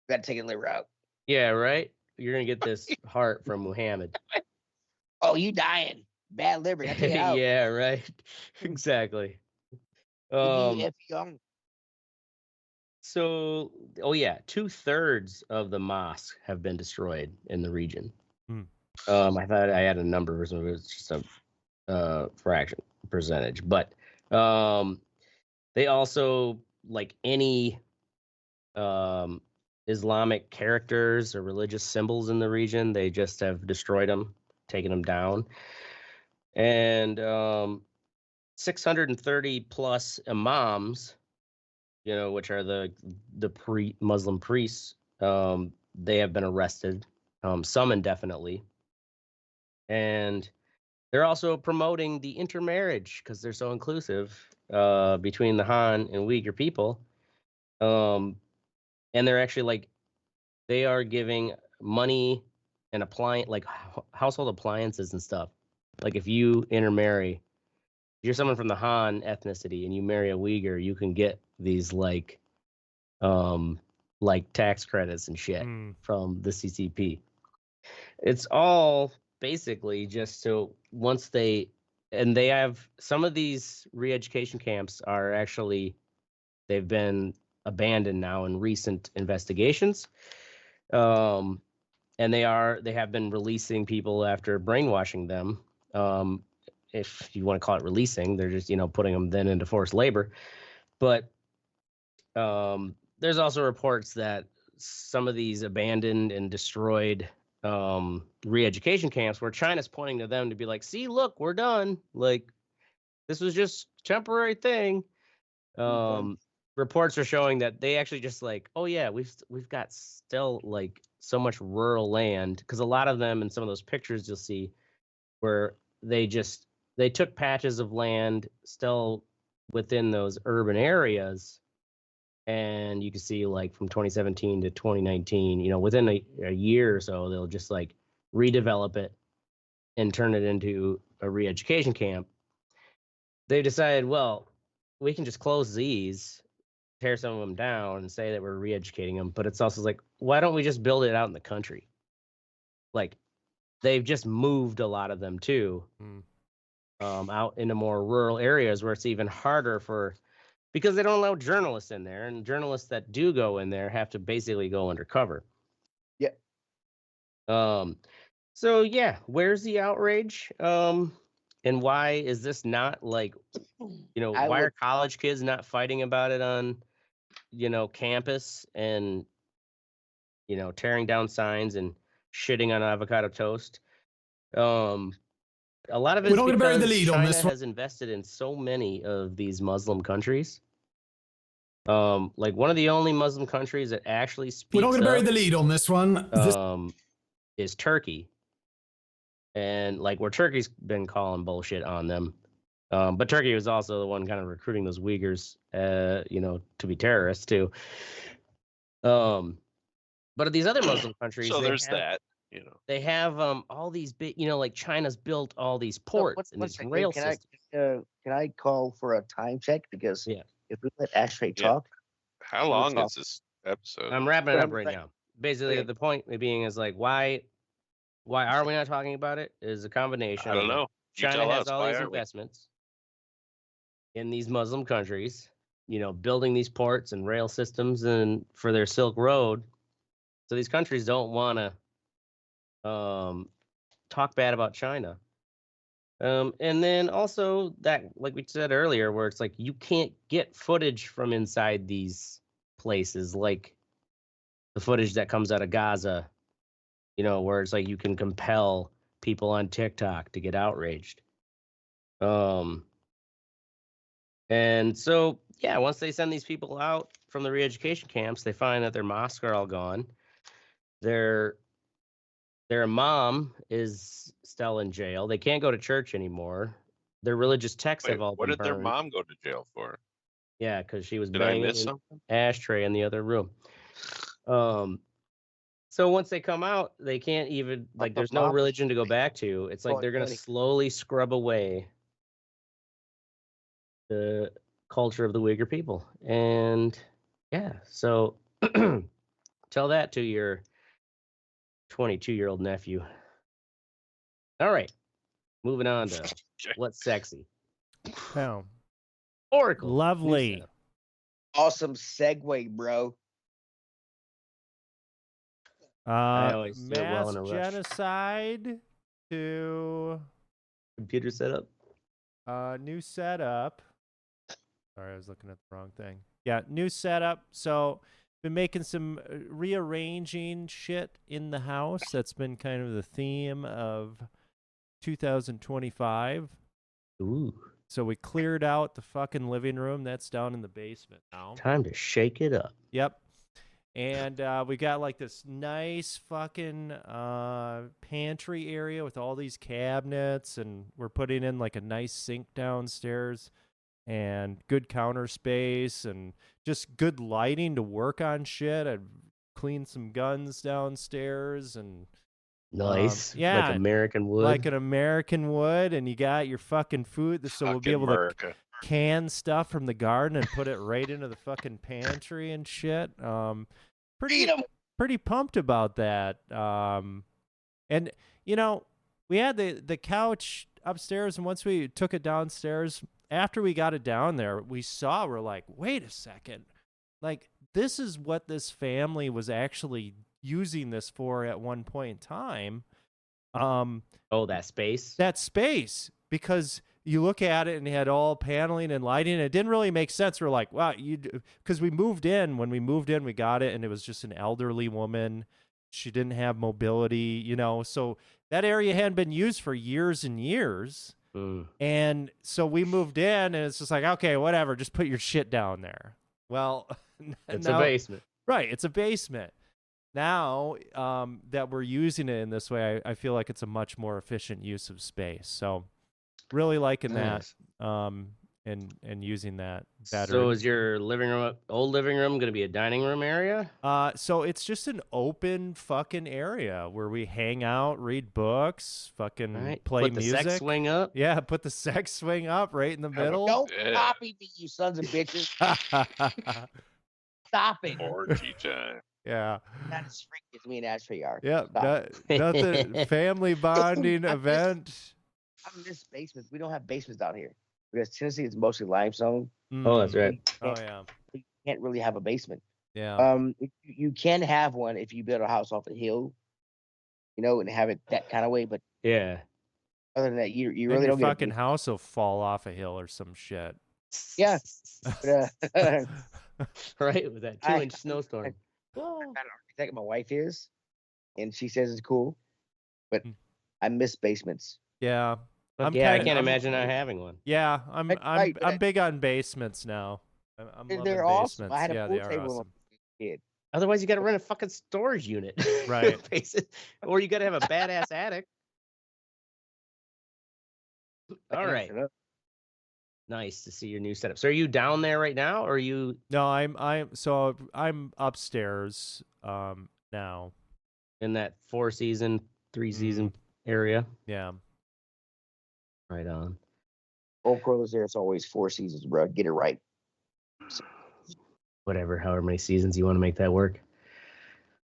We got to take your liver out. Yeah, right? You're going to get this heart from Muhammad. Oh, you dying. Bad liver. Got to take it out. Yeah, right. Exactly. So, oh yeah, 2/3 of the mosques have been destroyed in the region. I thought I had a number, so it was just a fraction percentage. But they also, like any Islamic characters or religious symbols in the region, they just have destroyed them, taken them down. And 630 plus imams, you know, which are the Muslim priests, they have been arrested, some indefinitely. And they're also promoting the intermarriage because they're so inclusive between the Han and Uyghur people. And they're actually like, they are giving money and household appliances and stuff. Like if you intermarry, if you're someone from the Han ethnicity and you marry a Uyghur, you can get these like tax credits and shit from the CCP. It's all basically just so once they have some of these re-education camps are actually, they've been abandoned now in recent investigations. And they have been releasing people after brainwashing them. If you want to call it releasing, they're just, you know, putting them then into forced labor. But there's also reports that some of these abandoned and destroyed re-education camps where China's pointing to them to be like, see, look, we're done. Like, this was just a temporary thing. Reports are showing that they actually just like, oh yeah, we've got still like so much rural land, because a lot of them in some of those pictures you'll see where they took patches of land still within those urban areas, and you can see like from 2017 to 2019, you know, within a year or so, they'll just like redevelop it and turn it into a re-education camp. They decided, well, we can just close these, tear some of them down and say that we're re-educating them. But it's also like, why don't we just build it out in the country? Like, they've just moved a lot of them too, out into more rural areas where it's even harder because they don't allow journalists in there, and journalists that do go in there have to basically go undercover. Yeah. So yeah, where's the outrage? And why is this not like, why are college kids not fighting about it on, campus and, tearing down signs and shitting on avocado toast? A lot of it is because China has invested in so many of these Muslim countries. Like one of the only Muslim countries that actually speaks We're not going to bury the lead on this one. Is Turkey. And like where Turkey's been calling bullshit on them. But Turkey was also the one kind of recruiting those Uyghurs, to be terrorists too. But of these other Muslim countries, so there's that. They have all these big, like China's built all these ports and these rail systems. Can I call for a time check? Because if we let Ashtray talk. How long is this episode? I'm wrapping it up right now. Basically, the point being is like, why are we not talking about it? Is a combination. I don't know. China has all these investments in these Muslim countries, building these ports and rail systems and for their Silk Road. So these countries don't want to talk bad about China. And then also that, like we said earlier, where it's like you can't get footage from inside these places, like the footage that comes out of Gaza, where it's like you can compel people on TikTok to get outraged. And so, once they send these people out from the re-education camps, they find that their mosques are all gone. Their mom is still in jail. They can't go to church anymore. Their religious texts have all been burned. What did their mom go to jail for? Yeah, because she was banging an ashtray in the other room. So once they come out, they can't even, like, there's no religion to go back to. It's like they're going to slowly scrub away the culture of the Uyghur people. And so tell that to your 22-year-old nephew. All right, moving on to what's sexy. Oh, Oracle. Lovely. Awesome segue, bro. I always do it mass well in a rush. genocide to Computer setup. New setup. Sorry, I was looking at the wrong thing. Yeah, new setup. So been making some rearranging shit in the house. That's been kind of the theme of 2025. Ooh. So we cleared out the fucking living room. That's down in the basement now. Time to shake it up. Yep. And we got like this nice fucking pantry area with all these cabinets, and we're putting in like a nice sink downstairs and good counter space and just good lighting to work on shit. I've cleaned some guns downstairs and nice. Like American wood. Like an American wood, and you got your fucking food, so we'll be able to can stuff from the garden and put it right into the fucking pantry and shit. Pretty pumped about that. And we had the couch upstairs, and once we took it downstairs, after we got it down there, we're like, wait a second, like this is what this family was actually using this for at one point in time. That space, because you look at it and it had all paneling and lighting, and it didn't really make sense. We're like, wow, because when we moved in, we got it, and it was just an elderly woman. She didn't have mobility, so that area hadn't been used for years and years. And so we moved in, and it's just like, okay, whatever, just put your shit down there. Well, it's a basement. Right, it's a basement. Now that we're using it in this way, I feel like it's a much more efficient use of space. So really liking that and using that better. So is your old living room going to be a dining room area? So it's just an open fucking area where we hang out, read books, fucking play music. Put the sex swing up? Yeah, put the sex swing up right in the middle. Don't copy me, you sons of bitches. Stop it. Orgy time. Yeah. Not as freaky as me and Ashley are. Yeah, nothing. Family bonding event. I'm in this basement. We don't have basements down here because Tennessee is mostly limestone. Oh, that's right. Oh, yeah. You can't really have a basement. Yeah. You can have one if you build a house off a hill, and have it that kind of way. But yeah, Other than that, you Then really your don't get fucking house will fall off a hill or some shit. Yeah. But, Right, with that 2-inch snowstorm. I kind of architect my wife is, and she says it's cool, but I miss basements. Yeah. I can't imagine not having one. Yeah, I'm big on basements now. I'm they're loving awesome. basements. I had a Yeah, pool they are table awesome. kid. Otherwise, you got to rent a fucking storage unit, right? Or you got to have a badass attic. All right. Nice to see your new setup. So, are you down there right now, or are you? No, I'm upstairs now. In that 4-season, 3-season area. Yeah. Right on. Old Crow's there. It's always 4 seasons, bro. Get it right. Whatever, however many seasons you want to make that work.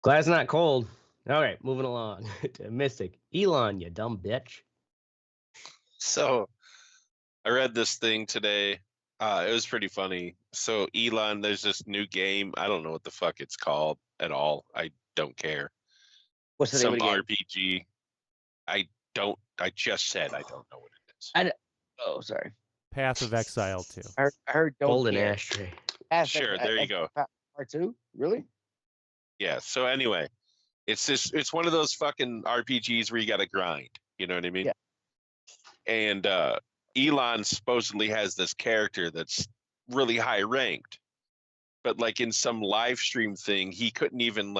Glad it's not cold. All right, moving along to Mystic. Elon, you dumb bitch. So, I read this thing today. It was pretty funny. So, Elon, there's this new game. I don't know what the fuck it's called at all. I don't care. What's the name of the game? RPG. I just said I don't know what it is. Oh, sorry. Path of Exile 2. I heard Golden Ashtray. Sure, there you go. Part 2? Really? Yeah. So anyway, it's one of those fucking RPGs where you got to grind. You know what I mean? Yeah. And Elon supposedly has this character that's really high ranked, but like in some live stream thing, he couldn't even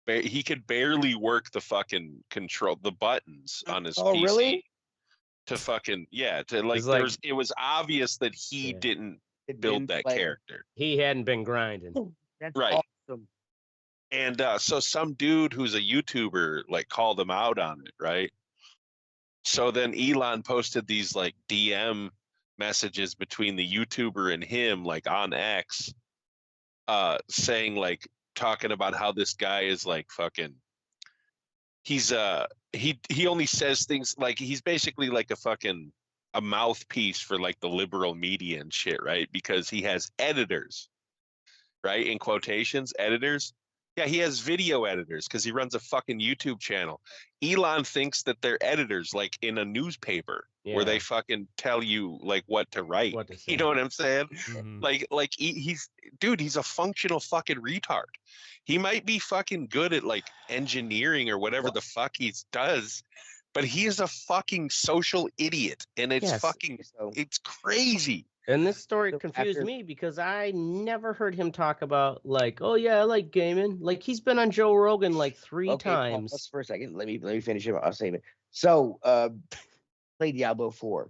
he could barely work the fucking control the buttons on his PC. Really? To fucking it was obvious that he didn't build that character. He hadn't been grinding. That's right. Awesome. And so some dude who's a YouTuber called him out on it, right? So then Elon posted these DM messages between the YouTuber and him on X, saying talking about how this guy is fucking he's he only says things he's basically a mouthpiece for the liberal media and shit, right? Because he has editors, right? In quotations, editors. Yeah, he has video editors because he runs a fucking YouTube channel. Elon thinks that they're editors in a newspaper where they fucking tell you what to write. What to say. You know what I'm saying? Mm-hmm. He's a functional fucking retard. He might be fucking good at engineering or whatever the fuck he does, but he is a fucking social idiot, and it's it's crazy. And this story confused me because I never heard him talk about oh yeah, I like gaming. He's been on Joe Rogan 3 times. Pause for a second. Let me finish it. I'll save it. So, play Diablo 4.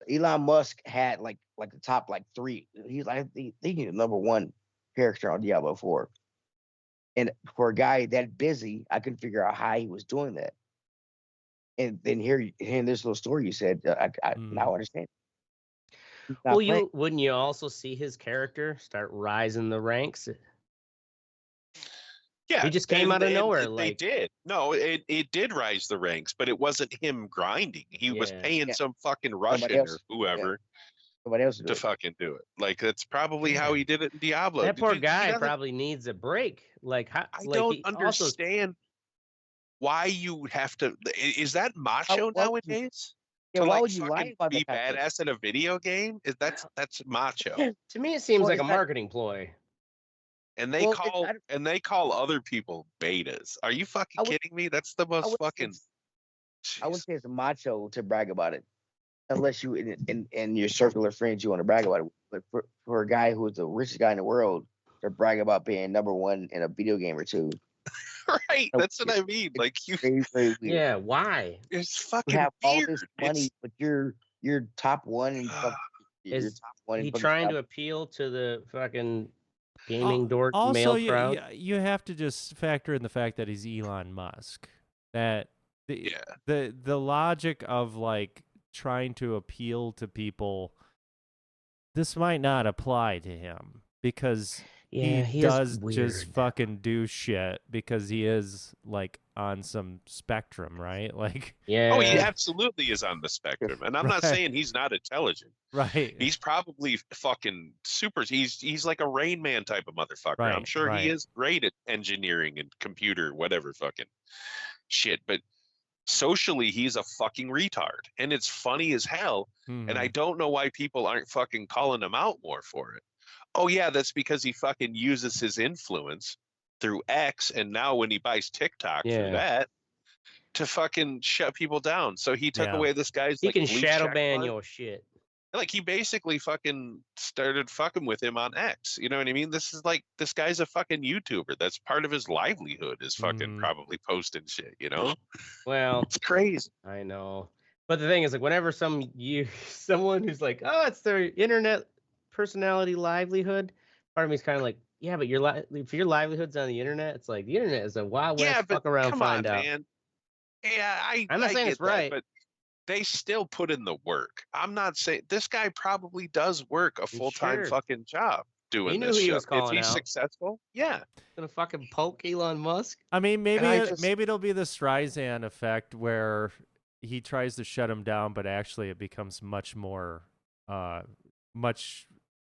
Elon Musk had the top 3. He's he's the number 1 character on Diablo 4. And for a guy that busy, I couldn't figure out how he was doing that. And then hearing this little story you said, I now understand. Well, wouldn't you also see his character start rising the ranks? Yeah, he just came out of nowhere. They did. No, it did rise the ranks, but it wasn't him grinding. He was paying some fucking Russian or whoever somebody else to fucking do it. That's probably how he did it in Diablo. That poor guy probably needs a break. I don't understand why you have to. Is that macho nowadays? Yeah, why would you lie about be badass in a video game? That's macho. To me, it seems like a marketing ploy. And they call other people betas. Are you fucking kidding me? That's the most fucking. I wouldn't say it's macho to brag about it, unless you in your circle of friends you want to brag about it. But for a guy who's the richest guy in the world to brag about being number 1 in a video game or 2. Right, that's what I mean. Very, very weird. Yeah, why? It's fucking you have weird. All this money, but you're top 1 in is he trying to appeal to the fucking gaming dork male crowd? You have to just factor in the fact that he's Elon Musk. That the logic of trying to appeal to people, this might not apply to him because he does just fucking do shit because he is on some spectrum, right? Oh, he absolutely is on the spectrum, and I'm not saying he's not intelligent. Right. He's probably fucking super. He's like a Rain Man type of motherfucker. Right, I'm sure he is great at engineering and computer, whatever fucking shit. But socially he's a fucking retard, and it's funny as hell. And I don't know why people aren't fucking calling him out more for it. Oh yeah, that's because he fucking uses his influence through X, and now when he buys TikTok through that to fucking shut people down. So he took away this guy's he like can blue shadow check ban mark. your shit. Like he basically fucking started fucking with him on X. You know what I mean? This is like, this guy's a fucking YouTuber. That's part of his livelihood, is fucking probably posting shit, you know? Well, it's crazy. I know. But the thing is, like, whenever someone who's like, oh, it's their internet personality livelihood, part of me is kind of like, yeah, but if your livelihood's on the internet, it's like the internet is a wild west, fuck around, find out. Man. Yeah, I'm not saying get it's right, but they still put in the work. I'm not saying this guy probably does work a full-time fucking job doing he knew this who he shit. was calling if he's out. Successful, yeah. Gonna fucking poke Elon Musk. I mean, maybe it'll be the Streisand effect where he tries to shut him down, but actually it becomes much more, much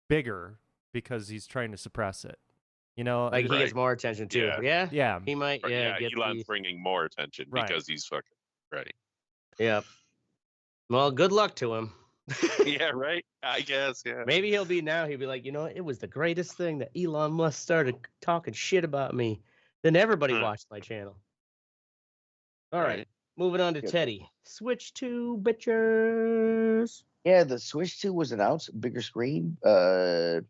bigger because he's trying to suppress it. You know, like he gets more attention too. Yeah. He might. Yeah. Elon's bringing more attention because he's fucking ready. Yep. Well, good luck to him. Yeah, right. I guess. Yeah. Maybe he'll be like, you know, it was the greatest thing that Elon Musk started talking shit about me. Then everybody watched my channel. All right. Moving on to Teddy. Switch 2, bitches. Yeah, the Switch 2 was announced, bigger screen. I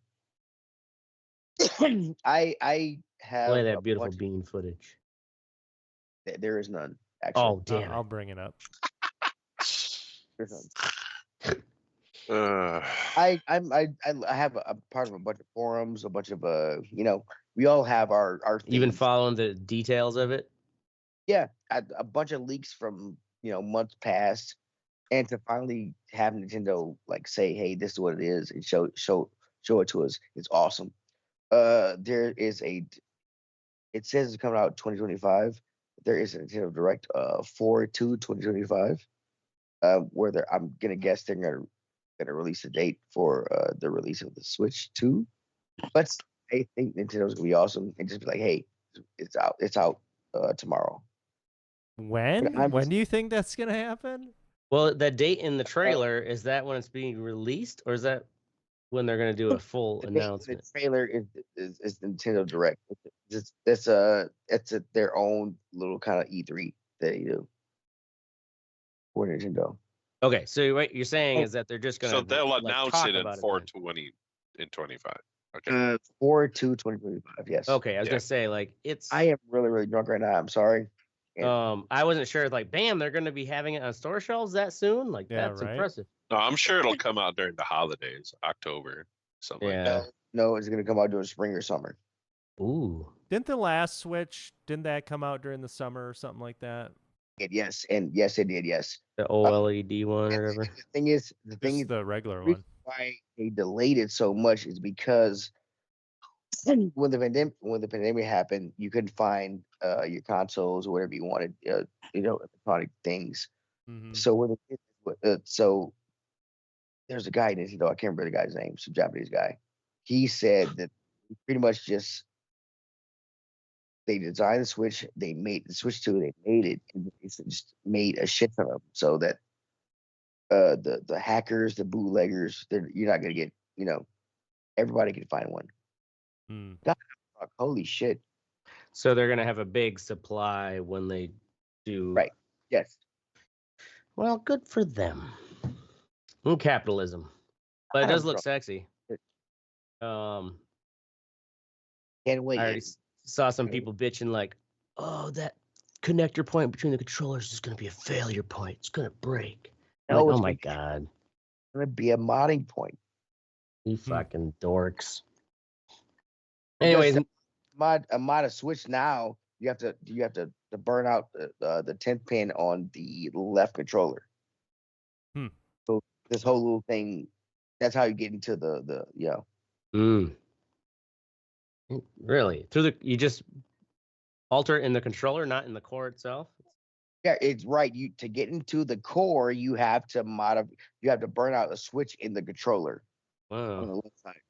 have play that beautiful bean footage. There is none, actually. Oh, damn. I'll bring it up. There's none. I have a part of a bunch of forums, a bunch of you know, we all have our things. You've been following the details of it? Yeah, a bunch of leaks from, you know, months past, and to finally have Nintendo like say, hey, this is what it is, and show it to us. It's awesome. There is it says it's coming out 2025. There is a Nintendo Direct 4/2/2025, where I'm gonna guess they're gonna release a date for the release of the Switch 2. But I think Nintendo's gonna be awesome and just be like, hey, it's out tomorrow. When do you think that's gonna happen? Well, that date in the trailer, is that when it's being released, or is that when they're going to do a full announcement? The trailer is Nintendo Direct. It's their own little kind of E3 that they do for Nintendo. Okay, so what you're saying is that they're just going to so they'll announce it in 4/20/25. Okay. 4/2/2025. Yes. Okay, I was gonna say like it's. I am really really drunk right now. I'm sorry. I wasn't sure. Like, bam, they're going to be having it on store shelves that soon. Like, that's impressive. No, I'm sure it'll come out during the holidays, October, something like that. No, it's going to come out during spring or summer. Ooh. Didn't the last Switch, didn't that come out during the summer or something like that? Yes, and yes, it did. Yes. The OLED one or whatever. The thing is, the regular one. Why they delayed it so much is because when the pandemic happened, you couldn't find your consoles or whatever you wanted, you know, electronic things. Mm-hmm. So there's a guy, you know, I can't remember the guy's name, some Japanese guy. He said that pretty much just they designed the Switch, they made the Switch 2, they made it, and they just made a shit ton of them so that the hackers, the bootleggers, you're not gonna get, you know, everybody can find one. God, holy shit! So they're gonna have a big supply when they do. Right. Yes. Well, good for them. Capitalism, but it does look sexy. Can't wait. I already saw some people bitching like, "Oh, that connector point between the controllers is gonna be a failure point. It's gonna break." No, like, oh my god! It's gonna be a modding point. You fucking dorks. Anyways, a mod a Switch now, you have to burn out the 10th pin on the left controller. So this whole little thing, that's how you get into the Really? You just alter it in the controller, not in the core itself? Yeah, it's right. To get into the core, you have to burn out a switch in the controller. Wow. On the left side.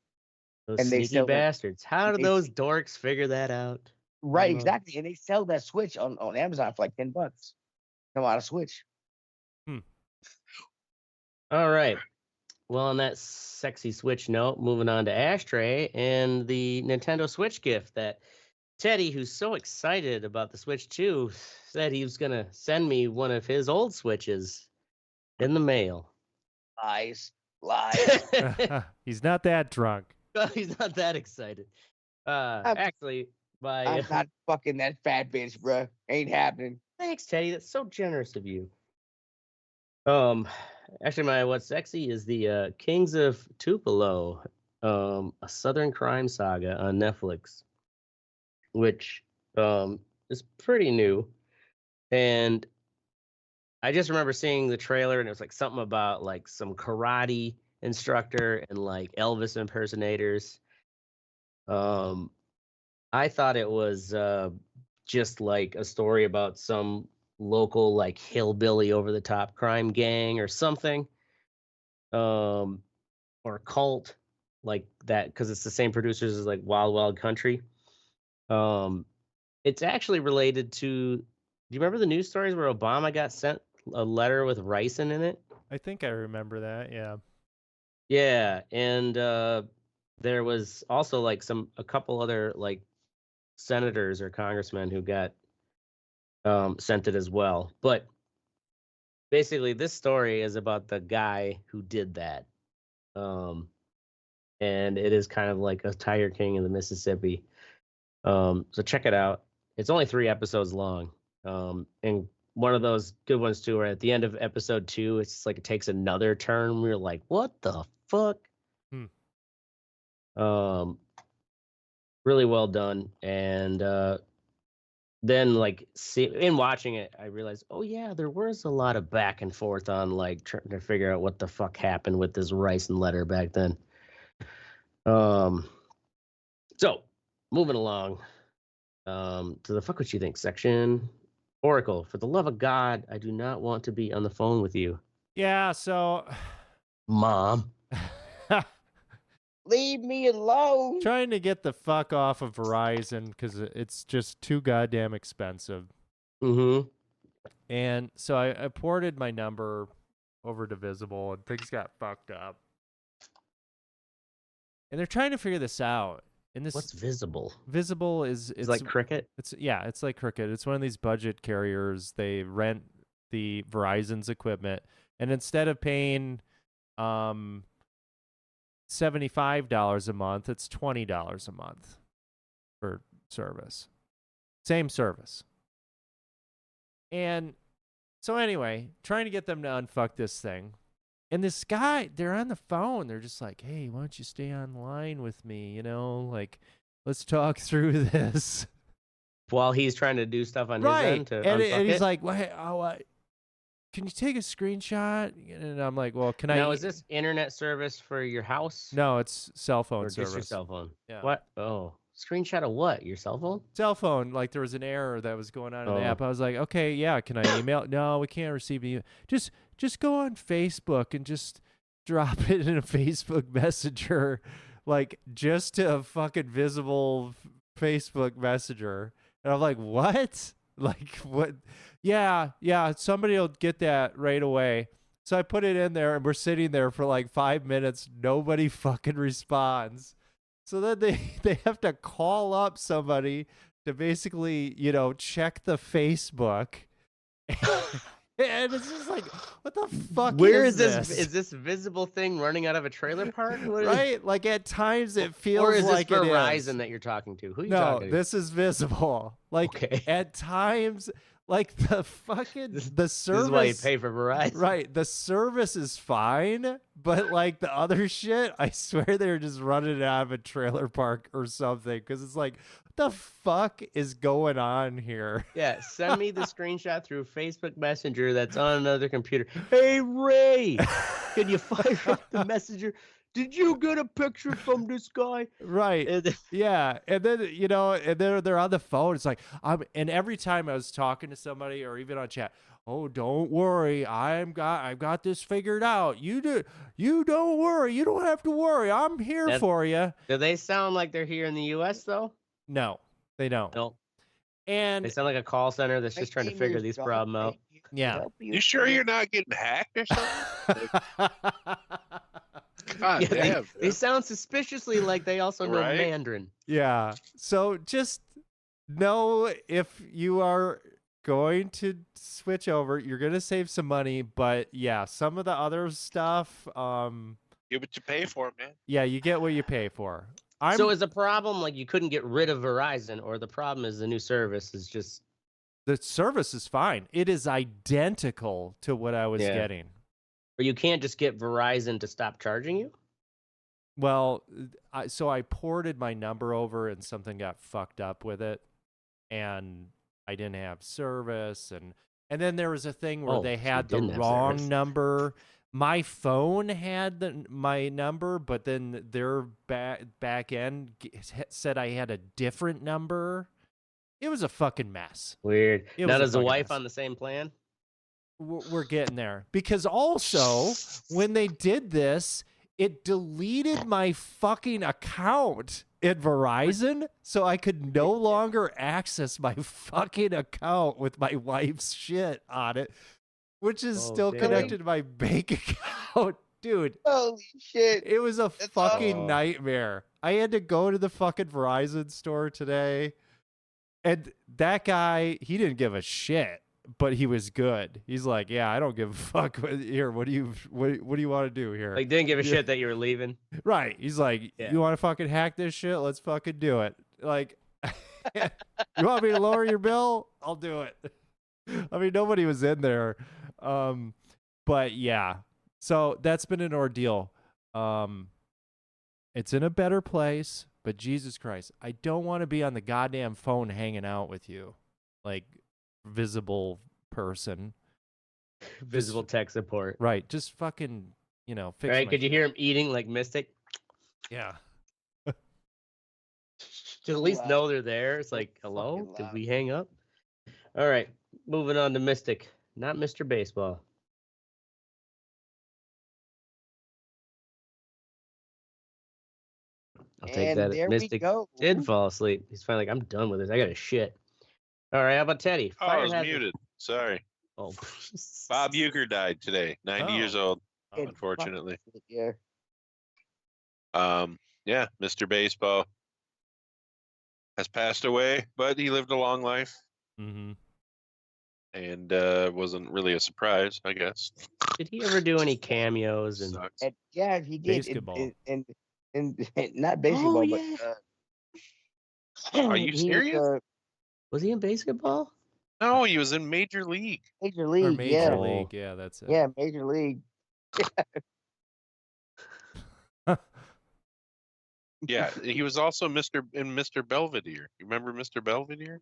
Those sneaky bastards. How do those dorks figure that out? Right, exactly. And they sell that Switch on Amazon for like $10. come out of Switch. All right. Well, on that sexy Switch note, moving on to Ashtray and the Nintendo Switch gift that Teddy, who's so excited about the Switch 2, said he was going to send me one of his old Switches in the mail. Lies. He's not that drunk. He's not that excited. Actually, I'm not fucking that fat bitch, bruh. Ain't happening. Thanks, Teddy. That's so generous of you. Actually, my what's sexy is the Kings of Tupelo, a Southern crime saga on Netflix, which is pretty new. And I just remember seeing the trailer, and it was like something about like some karate instructor and like Elvis impersonators. I thought it was just like a story about some local like hillbilly over the top crime gang or something, or cult like that, because it's the same producers as like Wild Wild Country. It's actually related to, do you remember the news stories where Obama got sent a letter with ricin in it? I think I remember that. Yeah, and there was also like a couple other like senators or congressmen who got sent it as well. But basically, this story is about the guy who did that. And it is kind of like a Tiger King in the Mississippi. So check it out. It's only 3 episodes long. And one of those good ones too, where at the end of episode 2, it's like it takes another turn. We're like, what the fuck? Really well done. And then like in watching it, I realized, oh yeah, there was a lot of back and forth on like trying to figure out what the fuck happened with this ricin letter back then. So moving along to the fuck what you think section. Oracle, for the love of God, I do not want to be on the phone with you. Yeah, so Mom. Leave me alone. Trying to get the fuck off of Verizon because it's just too goddamn expensive. Mm-hmm. And so I ported my number over to Visible, and things got fucked up. And they're trying to figure this out. And this, what's Visible? Visible it's like Cricket? It's like Cricket. It's one of these budget carriers. They rent the Verizon's equipment, and instead of paying $75 a month, it's $20 a month for service. Same service. And so anyway, trying to get them to unfuck this thing. And this guy, they're on the phone. They're just like, hey, why don't you stay online with me? You know, like, let's talk through this. While he's trying to do stuff on his end to unfuck and he's it? like, well, hey, can you take a screenshot? And I'm like, well, can I? Now, is this internet service for your house? No, it's cell phone or service. Just your cell phone? Yeah. What? Oh, screenshot of what? Your cell phone? Cell phone. Like there was an error that was going on in the Oh. app. I was like, okay, yeah, can I email? No, we can't receive you. Just go on Facebook and just drop it in a Facebook Messenger, like just to a fucking Visible Facebook Messenger. And I'm like, what? Like what? Yeah, somebody will get that right away. So I put it in there, and we're sitting there for like 5 minutes. Nobody fucking responds. So then they have to call up somebody to basically, check the Facebook. And it's just like, what the fuck Where is this? Is this Visible thing running out of a trailer park? What is- Right? Like at times it feels Or is this like it Verizon is. that you're talking to? Who are you No, talking to? this is Visible. Like Okay. at times, like the fucking the service. This is why you pay for Verizon. Right. The service is fine, but like the other shit, I swear they're just running it out of a trailer park or something. Because it's like, what the fuck is going on here? Yeah, send me the screenshot through Facebook Messenger that's on another computer. Hey, Ray, can you fire up the messenger? Did you get a picture from this guy? Right. And- Yeah. And then, and then they're on the phone. It's like, and every time I was talking to somebody or even on chat, oh, don't worry. I've got this figured out. You don't worry. You don't have to worry. I'm here for you. Do they sound like they're here in the U.S., though? No, they don't. No. And They sound like a call center that's just trying to figure these problems out. Yeah. help you. You sure you're not getting hacked or something? God Yeah, damn. they sound suspiciously like they also know Right? Mandarin. Yeah. So just know if you are going to switch over, you're going to save some money, but yeah, some of the other stuff, Get what you pay for, man. yeah, you get what you pay for. So is the problem like you couldn't get rid of Verizon, or the problem is the new service is just the service is fine. It is identical to what I was getting. or you can't just get Verizon to stop charging you? Well, so I ported my number over and something got fucked up with it, and I didn't have service, and then there was a thing where they had the wrong number. My phone had my number, but then their back end said I had a different number. It was a fucking mess. Weird. Now does the wife mess. on the same plan? We're getting there. Because also, when they did this, it deleted my fucking account at Verizon, so I could no longer access my fucking account with my wife's shit on it, which is still connected to my bank account. Dude. Holy shit. It was a fucking nightmare. I had to go to the fucking Verizon store today, and that guy, he didn't give a shit, but he was good. He's like, yeah, I don't give a fuck. Here, what do you want to do here? Like, didn't give a shit that you were leaving. Right. He's like, you want to fucking hack this shit? Let's fucking do it. Like, you want me to lower your bill? I'll do it. I mean, nobody was in there. But yeah. So that's been an ordeal. It's in a better place, but Jesus Christ, I don't want to be on the goddamn phone hanging out with you. Like, visible person. Visible tech support. Right. Just fucking, fix right? Could you hear him eating like Mystic? Yeah. To at least know they're there. It's like, hello? Did we hang up? All right. Moving on to Mystic. Not Mr. Baseball. I'll take that. Mystic did fall asleep. He's finally like, I'm done with this. I got a shit. All right. How about Teddy? Oh, I was muted. Sorry. Oh. Bob Uyghur died today. 90 years old, unfortunately. Yeah. Yeah, Mr. Baseball has passed away, but he lived a long life. Mm-hmm. And wasn't really a surprise, I guess. Did he ever do any cameos? And yeah, he did. Basketball. And not basketball, but are you serious? Was he in basketball? No, he was in Major League. Major League, or Major League, yeah, that's it. Yeah, Major League. Yeah, he was also Mr. Belvedere. You remember Mr. Belvedere?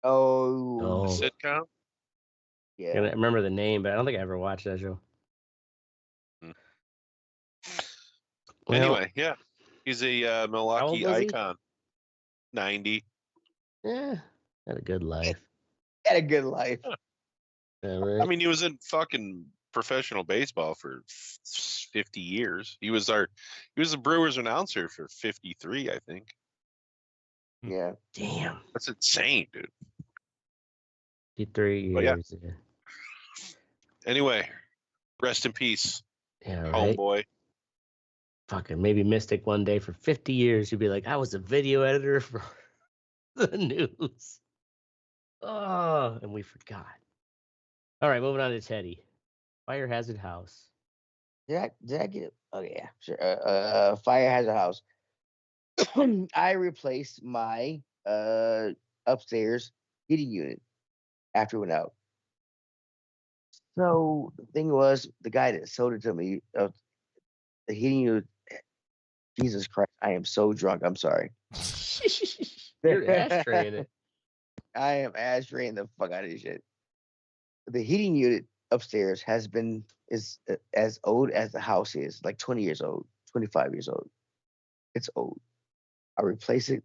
Oh. The sitcom? Yeah. I remember the name, but I don't think I ever watched that show. Well, anyway, yeah. He's a Milwaukee icon. 90. Yeah. Had a good life. Had a good life. Yeah, right. I mean, he was in fucking professional baseball for 50 years. He was the Brewers announcer for 53, I think. Yeah. Damn. That's insane, dude. 53 years. Yeah. Anyway, rest in peace. Yeah, right. Homeboy. Fucking maybe Mystic one day for 50 years. You'd be like, I was a video editor for the news. Oh, and we forgot. All right, moving on to Teddy. Fire Hazard House. Did I get it? Oh yeah, sure. Fire Hazard House. I replaced my upstairs heating unit after it went out. So the thing was, the guy that sold it to me, the heating unit. Jesus Christ, I am so drunk. I'm sorry. You're ashtraying it. I am ashtraying the fuck out of this shit. The heating unit upstairs is as old as the house is, like 20 years old, 25 years old. It's old. I replace it.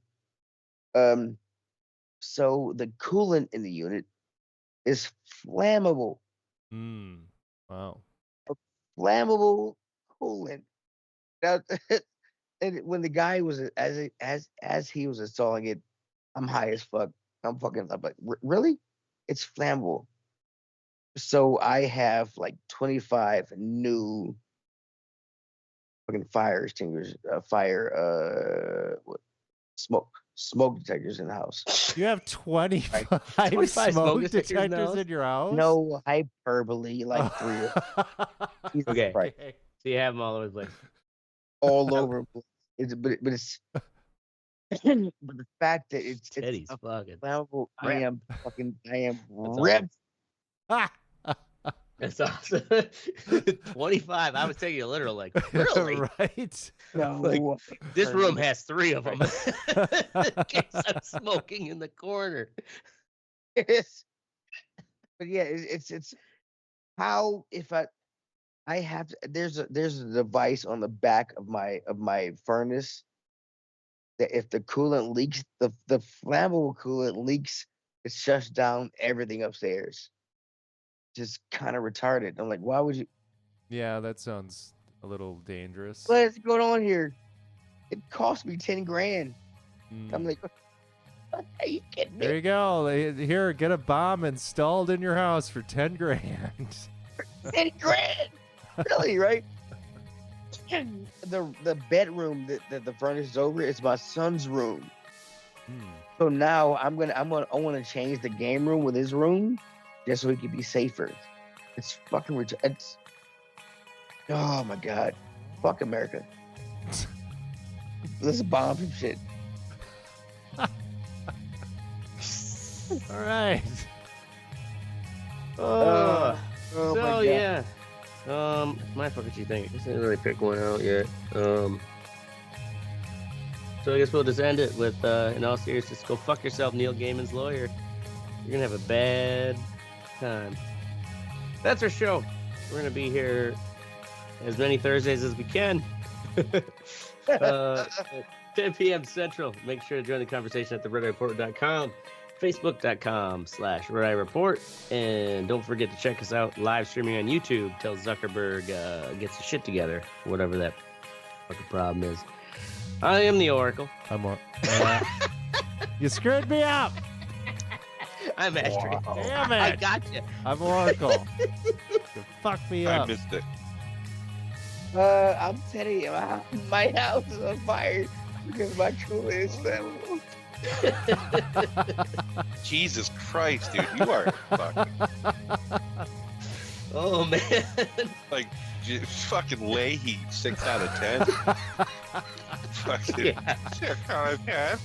So the coolant in the unit is flammable. Wow. Flammable coolant. Now, and when the guy was as he was installing it, I'm high as fuck. I'm like, really? It's flammable. So I have like 25 new fucking fire extinguishers, smoke detectors in the house. You have 25, 25 smoke detectors detectors in your house? No hyperbole, like 3 of them. Jesus Okay. Christ. So you have them all over the place. All over. But it's but the fact that it's Teddy's a fucking. flammable, I am That's ripped. That's awesome. 25. I was taking you literal, like, really? Right? No, Like, this room has 3 of them. In case I'm smoking in the corner. Yes. But yeah, it's how if I have to, there's a device on the back of my furnace that if the coolant leaks, the flammable coolant leaks, it shuts down everything upstairs. Just kind of retarded. I'm like, why would you? Yeah, that sounds a little dangerous. What's going on here? It cost me 10 grand. I'm like, are you kidding me? There you go. Here, get a bomb installed in your house for 10 grand. 10 grand. Really, right? The bedroom that the furnace is over is my son's room. So now I want to change the game room with his room just so he can be safer. It's fucking it's oh my god. Fuck America. Let's bomb some shit. All right. Oh, Oh my so God. yeah. My fucking you think? I just didn't really pick one out yet. So I guess we'll just end it with, in all seriousness, go fuck yourself, Neil Gaiman's lawyer. You're gonna have a bad time. That's our show. We're gonna be here as many Thursdays as we can. 10 p.m. Central. Make sure to join the conversation at theredeyereport.com, facebook.com/redeyereport, and don't forget to check us out live streaming on YouTube till Zuckerberg gets his shit together, whatever that fucking problem is. I am the Oracle. You screwed me up. I'm Astrid. Damn it. I got you. I'm Oracle. You fucked me I up. missed it. I'm telling you, my house is on fire because my cooler is flammable. Jesus Christ, dude, you are fucking Oh man. like fucking Leahy 6 out of 10. Fucking Yeah. 6 out of 10.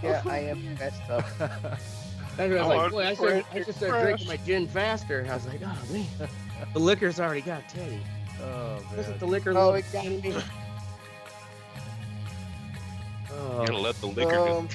Yeah, I am messed up. I was like, boy, I should start drinking my gin faster. I was like, oh man, the liquor's already got Teddy. Oh, Wasn't man. the liquor? Oh, love it got me. Oh. You're gonna let the liquor Um,